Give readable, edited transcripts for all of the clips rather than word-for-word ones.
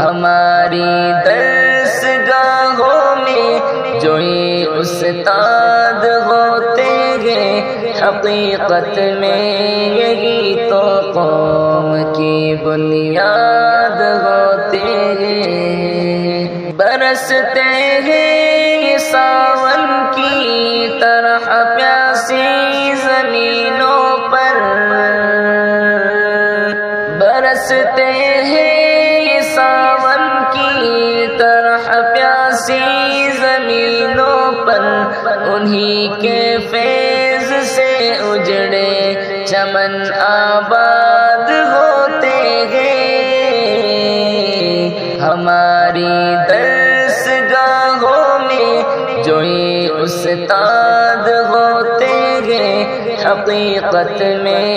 ہماری درس گاہوں میں جو یہ استاد ہوتے ہیں، حقیقت میں یہی تو قوم کی بنیاد ہوتے ہیں۔ برستے ہیں یہ ساون کی طرح پیاسی زمینوں پر، برستے ہیں یہ ساون کی طرح پیاسی زمینوں پر، انہی کے فیض سے اجڑے چمن آباد ہوتے ہیں۔ ہماری درس گاہوں میں جو یہ استاد ہوتے ہیں، حقیقت میں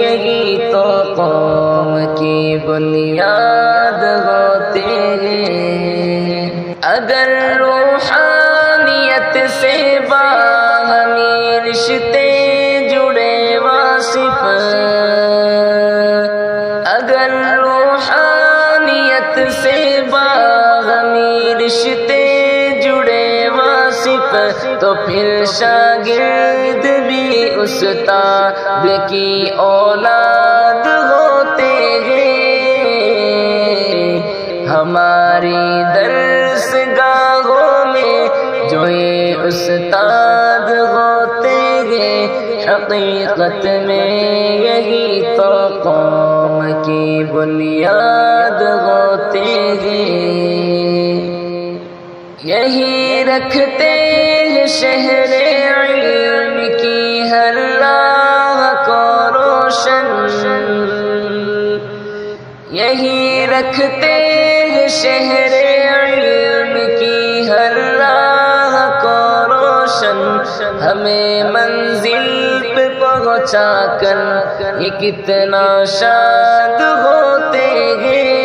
یہی تو قوم کی بنیاد ہوتے ہیں۔ اگر روحانیت سے باہمی رشتے جڑے واصف، اگر روحانیت سے باہمی رشتے جڑے واصف، تو پھر شاگرد بھی استاد کی اولاد ہوتے ہیں۔ ہماری درس گاہوں میں جو یہ استاد ہوتے ہیں، حقیقت میں یہی تو قوم کی بنیاد ہوتے ہیں۔ یہی رکھتے ہیں شہر علم کی ہر راہ کو روشن، یہی رکھتے ہیں شہر علم کی ہر راہ کو روشن، ہمیں منزل پہ پہنچا کر یہ کتنا شاد ہوتے ہیں۔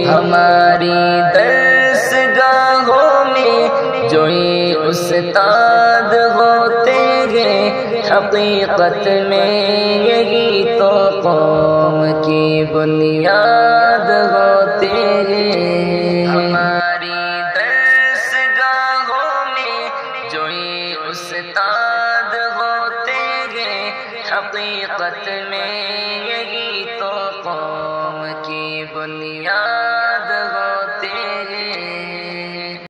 ہماری درس گاہوں میں جو یہ استاد ہوتے ہیں، حقیقت میں یہی تو قوم کی بنیاد ہوتے ہیں۔ ہماری درس گاہوں میں جو یہ استاد ہوتے ہیں، حقیقت میں